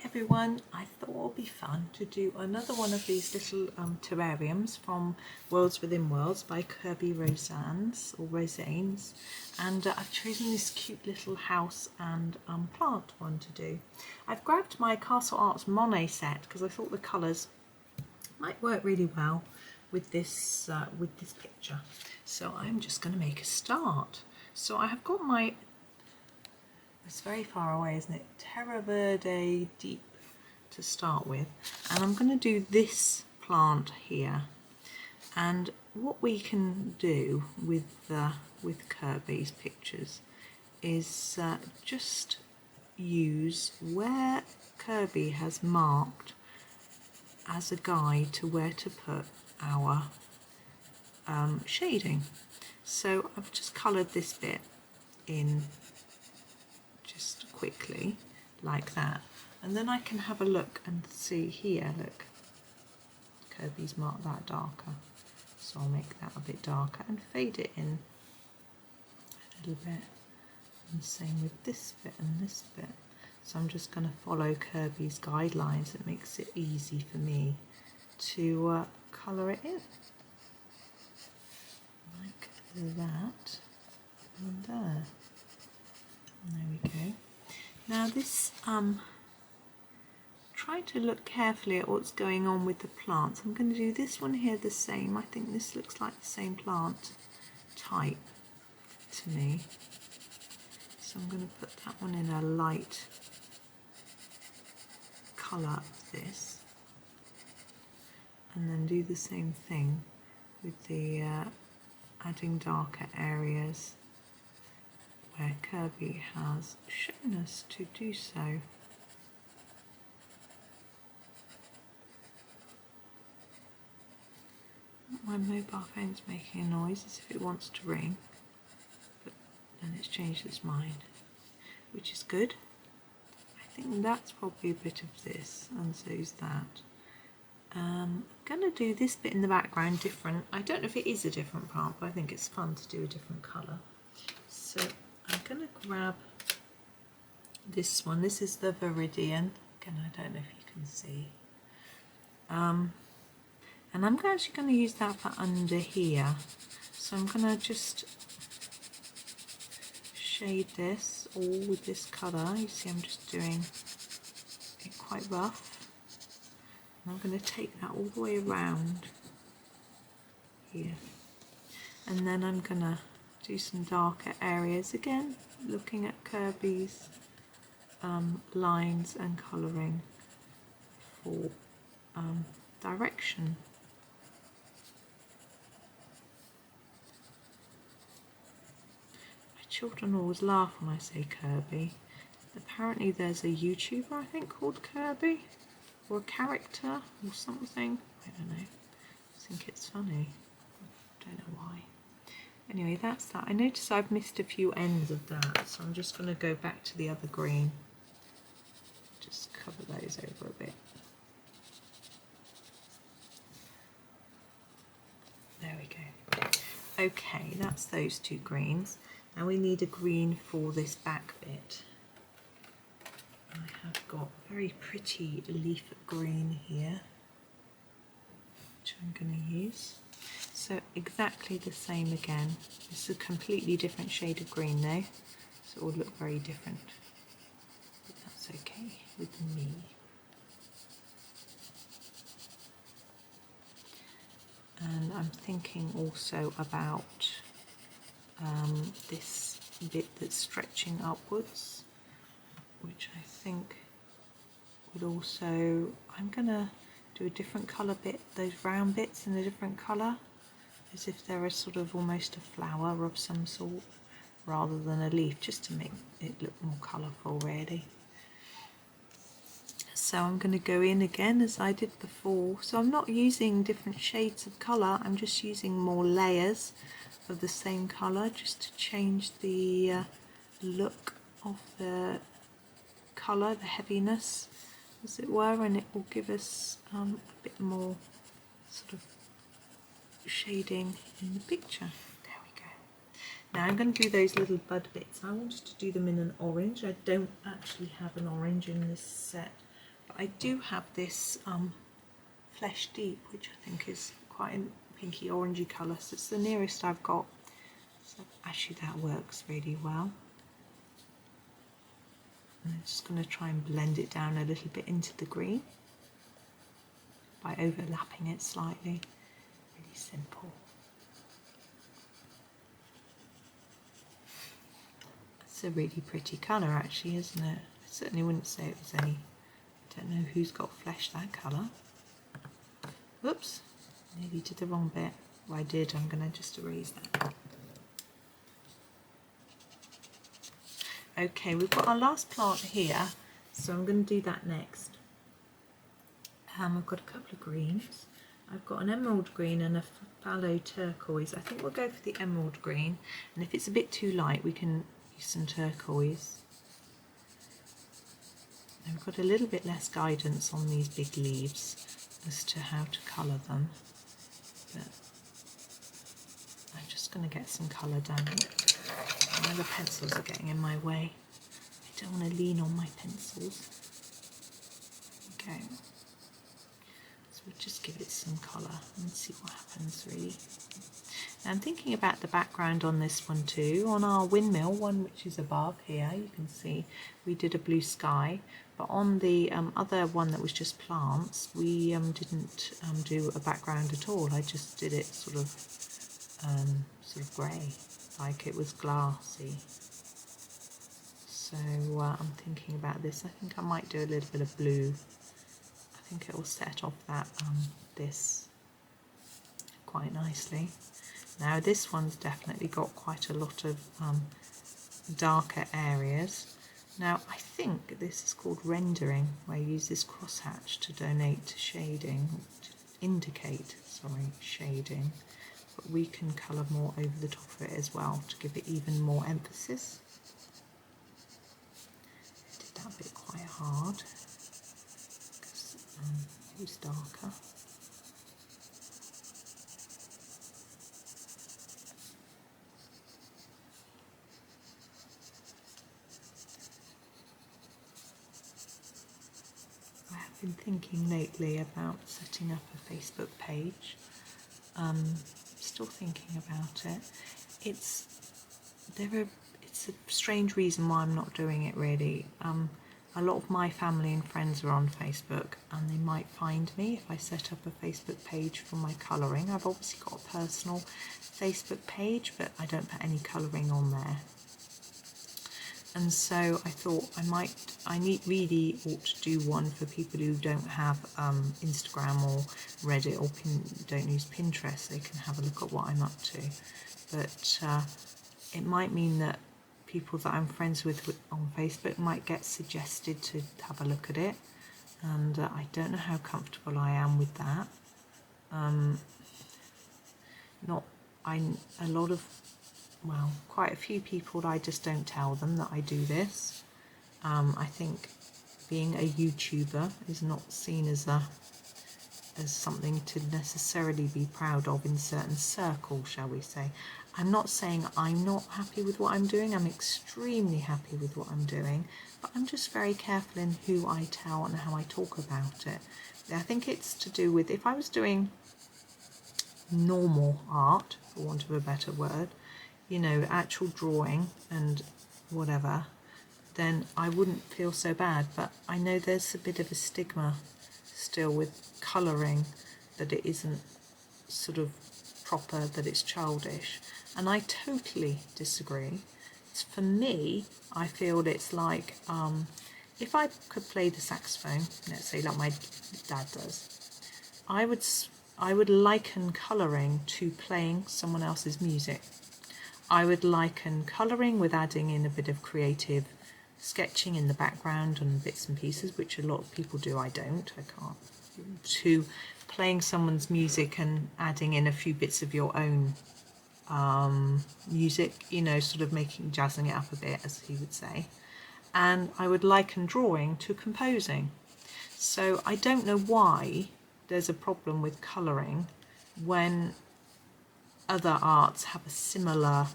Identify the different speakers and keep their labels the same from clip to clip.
Speaker 1: everyone, I thought it would be fun to do another one of these little terrariums from Worlds Within Worlds by Kerby Rosanes or Rosanes, and I've chosen this cute little house and plant one to do. I've grabbed my Castle Arts Monet set because I thought the colours might work really well with this picture. So I'm just going to make a start. So I have got my, it's very far away, isn't it? Terre Verde deep to start with, and I'm going to do this plant here. And what we can do with Kerby's pictures is just use where Kerby has marked as a guide to where to put our shading. So I've just coloured this bit in just quickly like that, and then I can have a look and see here, look, Kerby's marked that darker, so I'll make that a bit darker and fade it in a little bit, and same with this bit and this bit. So I'm just going to follow Kerby's guidelines. It makes it easy for me to colour it in like that, and there. And there we go. Now this, try to look carefully at what's going on with the plants. I'm going to do this one here the same. I think this looks like the same plant type to me. So I'm going to put that one in a light colour of this. And then do the same thing with the adding darker areas where Kerby has shown us to do so. My mobile phone's making a noise as if it wants to ring, but then it's changed its mind, which is good. I think that's probably a bit of this, and so is that. I'm going to do this bit in the background different. I don't know if it is a different plant, but I think it's fun to do a different colour. So I'm going to grab this one. This is the Veridian. Again, I don't know if you can see. And I'm actually going to use that for under here. So I'm going to just shade this all with this colour. You see I'm just doing it quite rough. And I'm going to take that all the way around here. And then I'm going to do some darker areas again, looking at Kerby's lines and colouring for direction. My children always laugh when I say Kerby. Apparently there's a YouTuber, I think, called Kerby, or a character or something. I don't know. I think it's funny. I don't know why. Anyway, that's that. I notice I've missed a few ends of that, so I'm just going to go back to the other green. Just cover those over a bit. There we go. Okay, that's those two greens. Now we need a green for this back bit. I have got a very pretty leaf green here, which I'm going to use. So exactly the same again. This is a completely different shade of green though, so it will look very different. But that's okay with me. And I'm thinking also about this bit that's stretching upwards, which I think would also, I'm going to do a different colour bit, those round bits in a different colour, as if they're a sort of almost a flower of some sort rather than a leaf, just to make it look more colourful really. So I'm going to go in again as I did before. So I'm not using different shades of colour, I'm just using more layers of the same colour just to change the look of the colour, the heaviness as it were, and it will give us a bit more sort of shading in the picture. There we go. Now I'm going to do those little bud bits. I wanted to do them in an orange. I don't actually have an orange in this set I do have this Flesh Deep, which I think is quite a pinky orangey colour, so it's the nearest I've got. So actually that works really well. And I'm just going to try and blend it down a little bit into the green by overlapping it slightly. Really simple. It's a really pretty colour actually, isn't it? I certainly wouldn't say it was any, I don't know who's got Flesh that colour. Whoops, nearly did the wrong bit. Well, I did, I'm going to just erase that. Okay, we've got our last plant here, so I'm going to do that next. I've got a couple of greens. I've got an emerald green and a phthalo turquoise. I think we'll go for the emerald green, and if it's a bit too light we can use some turquoise. And we've got a little bit less guidance on these big leaves as to how to colour them, but I'm just going to get some colour down. Now the pencils are getting in my way. I don't want to lean on my pencils. Okay, so we'll just give it some colour and see what happens really. Now I'm thinking about the background on this one too. On our windmill one, which is above here, you can see we did a blue sky, but on the other one that was just plants, we didn't do a background at all. I just did it sort of grey, like it was glassy. So I'm thinking about this. I think I might do a little bit of blue. I think it will set off that this quite nicely. Now this one's definitely got quite a lot of darker areas. Now I think this is called rendering, where you use this crosshatch to donate to shading, to indicate, sorry, shading. But we can colour more over the top of it as well to give it even more emphasis. I did that bit quite hard because it was darker. I have been thinking lately about setting up a Facebook page. Still thinking about it. It's a strange reason why I'm not doing it really. A lot of my family and friends are on Facebook, and they might find me if I set up a Facebook page for my colouring. I've obviously got a personal Facebook page, but I don't put any colouring on there. And so I thought really ought to do one for people who don't have Instagram or Reddit or don't use Pinterest. They can have a look at what I'm up to. But it might mean that people that I'm friends with on Facebook might get suggested to have a look at it. And I don't know how comfortable I am with that. Quite a few people, I just don't tell them that I do this. I think being a YouTuber is not seen as something to necessarily be proud of in certain circles, shall we say. I'm not saying I'm not happy with what I'm doing. I'm extremely happy with what I'm doing, but I'm just very careful in who I tell and how I talk about it. I think it's to do with, if I was doing normal art, for want of a better word, you know, actual drawing and whatever, then I wouldn't feel so bad. But I know there's a bit of a stigma still with colouring, that it isn't sort of proper, that it's childish, and I totally disagree. For me, I feel it's like if I could play the saxophone, let's say like my dad does, I would liken colouring to playing someone else's music. I would liken colouring with adding in a bit of creative sketching in the background and bits and pieces, which a lot of people do. I don't, I can't. To playing someone's music and adding in a few bits of your own music, you know, sort of jazzing it up a bit, as he would say. And I would liken drawing to composing. So I don't know why there's a problem with colouring when other arts have a similar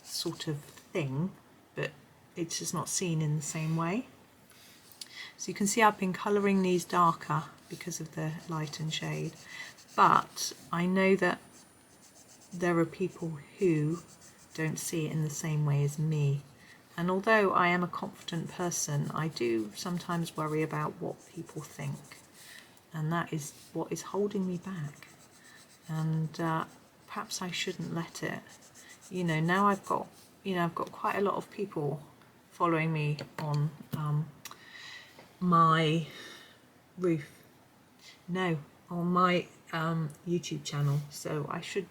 Speaker 1: sort of thing, but it's just not seen in the same way. So you can see I've been colouring these darker because of the light and shade, but I know that there are people who don't see it in the same way as me. And although I am a confident person, I do sometimes worry about what people think. And that is what is holding me back. And perhaps I shouldn't let it. You know, now I've got quite a lot of people following me on my roof. No, on my YouTube channel. So I should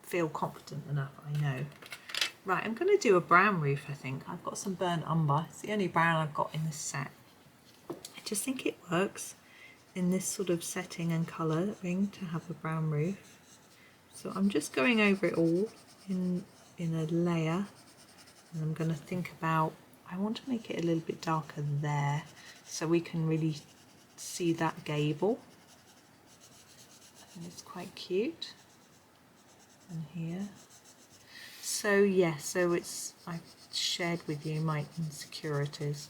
Speaker 1: feel confident enough, I know. Right, I'm going to do a brown roof, I think. I've got some burnt umber. It's the only brown I've got in this set. I just think it works in this sort of setting and colouring to have a brown roof. So I'm just going over it all in a layer. And I'm going to think about, I want to make it a little bit darker there so we can really see that gable. I think it's quite cute. And here. So yeah, so I've shared with you my insecurities,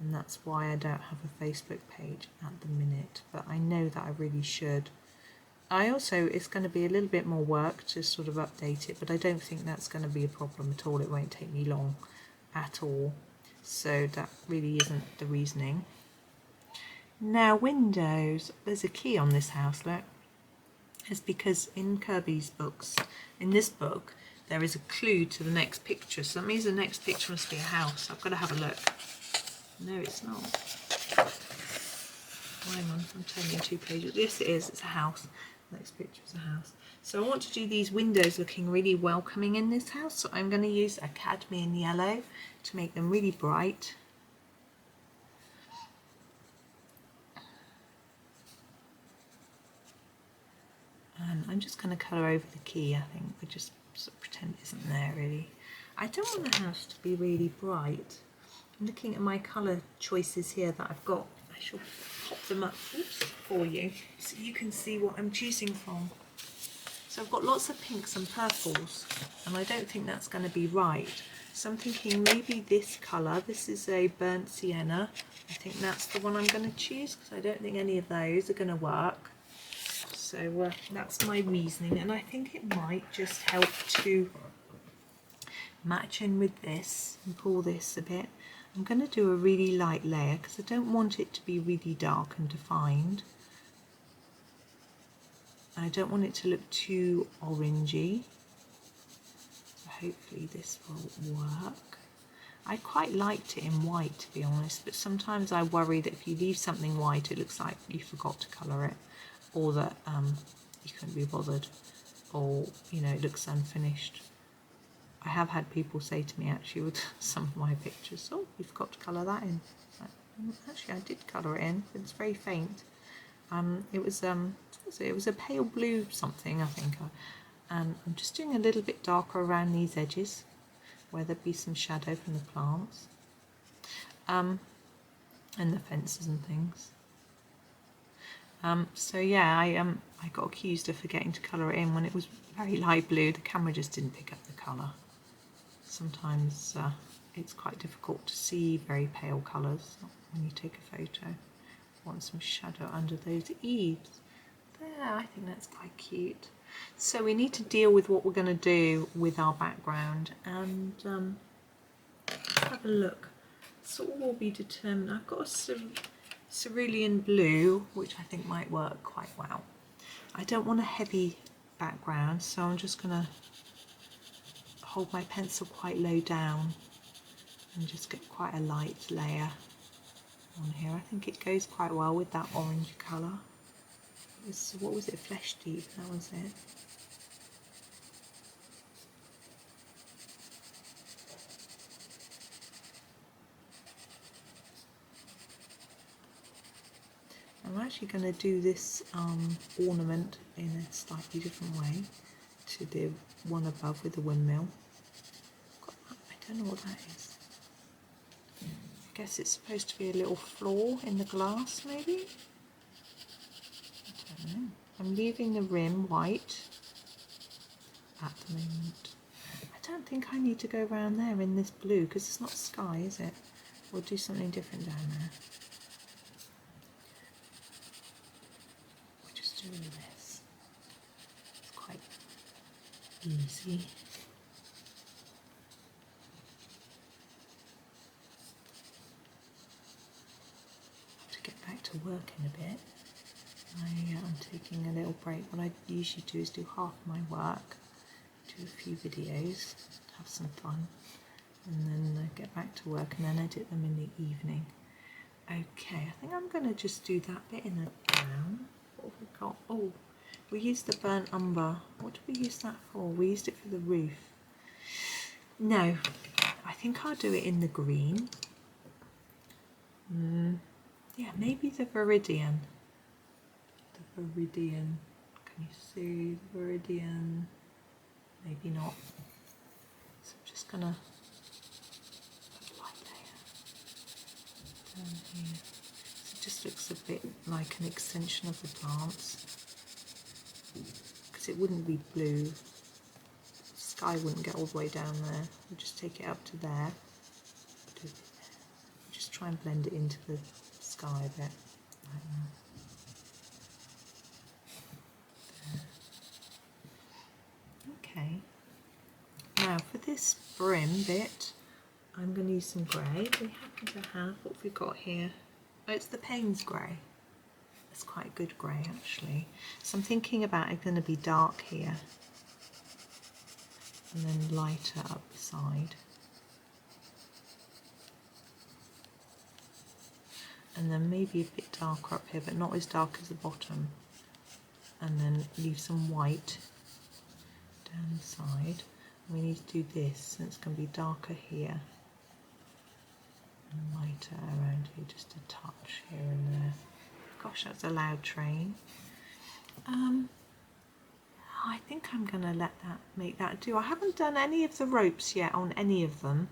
Speaker 1: and that's why I don't have a Facebook page at the minute, but I know that I really should. It's going to be a little bit more work to sort of update it, but I don't think that's going to be a problem at all. It won't take me long at all, so that really isn't the reasoning. Now windows, there's a key on this house, look. It's because in Kerby's books, in this book, there is a clue to the next picture. So that means the next picture must be a house. I've got to have a look. No, it's not. Hang on, I'm turning 2 pages. Yes, it is. It's a house. The next picture is a house. So I want to do these windows looking really welcoming in this house. So I'm going to use a cadmium yellow to make them really bright. And I'm just going to colour over the key, I think. We just sort of pretend it isn't there really. I don't want the house to be really bright. I'm looking at my colour choices here that I've got. I shall pop them up for you so you can see what I'm choosing from. So I've got lots of pinks and purples, and I don't think that's going to be right. So I'm thinking maybe this colour, this is a burnt sienna. I think that's the one I'm going to choose because I don't think any of those are going to work. So that's my reasoning, and I think it might just help to match in with this and pull this a bit. I'm going to do a really light layer because I don't want it to be really dark and defined. I don't want it to look too orangey. So hopefully this will work. I quite liked it in white, to be honest, but sometimes I worry that if you leave something white it looks like you forgot to colour it, or that you couldn't be bothered, or you know, it looks unfinished. I have had people say to me actually with some of my pictures, oh, you forgot to colour that in. Actually I did colour it in, but it's very faint. It was a pale blue something, I think. I'm just doing a little bit darker around these edges where there'd be some shadow from the plants and the fences and things. So yeah, I got accused of forgetting to colour it in when it was very light blue. The camera just didn't pick up the colour. Sometimes it's quite difficult to see very pale colours when you take a photo. I want some shadow under those eaves. There, I think that's quite cute. So we need to deal with what we're going to do with our background, and let's have a look. So all will be determined. I've got a Cerulean Blue, which I think might work quite well. I don't want a heavy background, so I'm just going to hold my pencil quite low down and just get quite a light layer on here. I think it goes quite well with that orange colour. What was it? Flesh Deep, that was it. I'm actually going to do this ornament in a slightly different way to the one above with the windmill. I don't know what that is. I guess it's supposed to be a little flaw in the glass, maybe? I don't know. I'm leaving the rim white at the moment. I don't think I need to go around there in this blue because it's not sky, is it? We'll do something different down there. doing this. It's quite easy. To get back to work in a bit. I'm taking a little break. What I usually do is do half my work, do a few videos, have some fun, and then get back to work and then edit them in the evening. Okay, I think I'm going to just do that bit in a brown. What have we got? Oh, we used the burnt umber. What did we use that for? We used it for the roof. No, I think I'll do it in the green. Yeah, maybe the Veridian. The Veridian. Can you see the Veridian? Maybe not. So I'm just going to put a light layer down here. So it just looks a bit like an extension of the plants. Because it wouldn't be blue. The sky wouldn't get all the way down there. We'll just take it up to there. Just try and blend it into the sky a bit. Like that. Okay, now for this brim bit, I'm going to use some grey. We happen to have, what have we got here? Oh, it's the Paynes Gray. It's quite good grey actually. So I'm thinking about it going to be dark here and then lighter up the side. And then maybe a bit darker up here, but not as dark as the bottom. And then leave some white down the side. We need to do this, and it's going to be darker here and lighter around here, just a touch here and there. Gosh, that's a loud train. I think I'm going to let that make that do. I haven't done any of the ropes yet on any of them,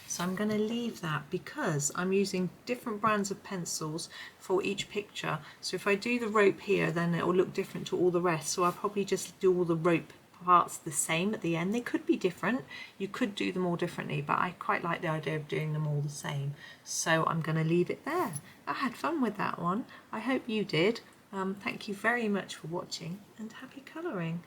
Speaker 1: so I'm going to leave that because I'm using different brands of pencils for each picture. So if I do the rope here, then it will look different to all the rest. So I'll probably just do all the rope parts the same at the end. They could be different. You could do them all differently, but I quite like the idea of doing them all the same. So I'm going to leave it there. I had fun with that one. I hope you did. Thank you very much for watching and happy colouring.